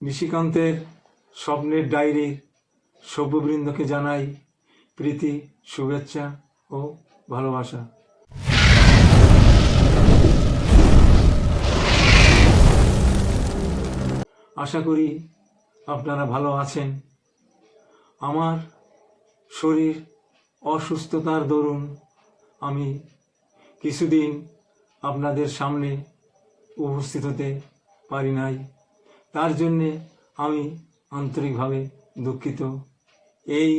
নিশিকান্তের স্বপ্নের ডায়েরির সভ্যবৃন্দকে জানাই প্রীতি, শুভেচ্ছা ও ভালোবাসা। আশা করি আপনারা ভালো আছেন। আমার শরীর অসুস্থতার দরুন আমি কিছুদিন আপনাদের সামনে উপস্থিত হতে পারি নাই। তার জন্যে আমি আন্তরিকভাবে দুঃখিত। এই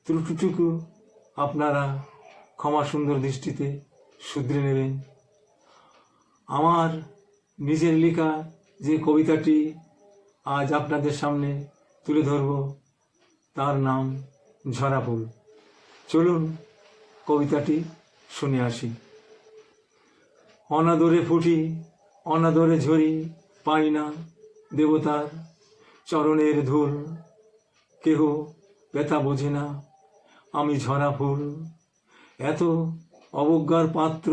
ত্রুটিটুকু আপনারা ক্ষমা সুন্দর দৃষ্টিতে শুধরে নেবেন। আমার নিজের লেখা যে কবিতাটি আজ আপনাদের সামনে তুলে ধরব তার নাম ঝরা ফুল। চলুন কবিতাটি শুনে আসি। অনাদরে ফুটি, অনাদরে ঝরি, পাই না দেবতার চরণের ধুল। কেহ ব্যথা বোঝে না, আমি ঝরা ফুল। এত অবজ্ঞার পাত্র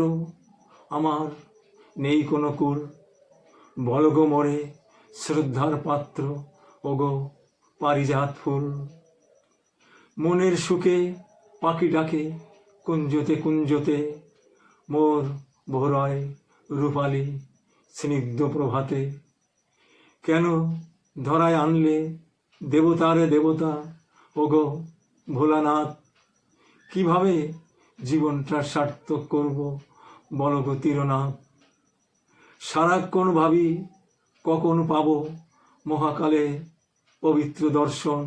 আমার নেই কোনো কুল। বলগো মোরে শ্রদ্ধার পাত্র, ওগো পারিজাত ফুল। মনের সুখে পাখি ডাকে কুঞ্জতে কুঞ্জতে, মোর ভোরয় রূপালী স্নিগ্ধ প্রভাতে। কেন ধরায় আনলে দেবতারে দেবতা, ওগো ভোলানাথ। কিভাবে জীবনটা সার্থক করব বলো গো তীরনাথ। সারাক্ষণ ভাবি কখন পাব মহাকালে পবিত্র দর্শন।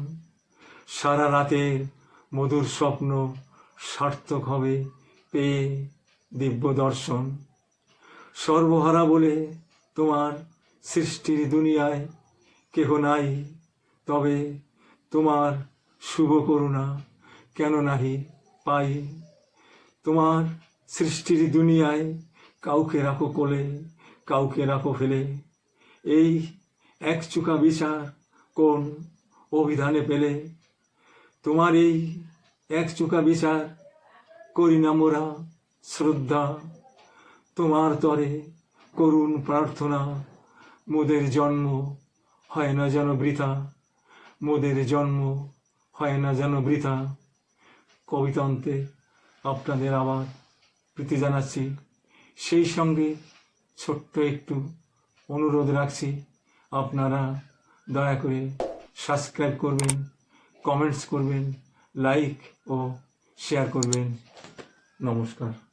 সারা রাতের মধুর স্বপ্ন সার্থক হবে পেয়ে দিব্য দর্শন। সর্বহারা বলে তোমার সৃষ্টির দুনিয়ায় কেহ নাই, তবে তোমার শুভ করুণা কেন নাহি পাই। তোমার সৃষ্টির দুনিয়ায় কাউকে রাখো কোলে, কাউকে রাখো ফেলে। এই একচুকা বিচার কোন অভিধানে পেলে। তোমার এই একচুকা বিচার করি না মোরা শ্রদ্ধা। তোমার তরে করুণ প্রার্থনা, মোদের জন্ম হয় না যেন বৃথা, মোদের জন্ম হয় না যেন বৃথা। কবিতান্তে আপনাদের আবার প্রীতি জানাচ্ছি। সেই সঙ্গে ছোট্ট একটু অনুরোধ রাখছি, আপনারা দয়া করে সাবস্ক্রাইব করবেন, কমেন্টস করবেন, লাইক ও শেয়ার করবেন। নমস্কার।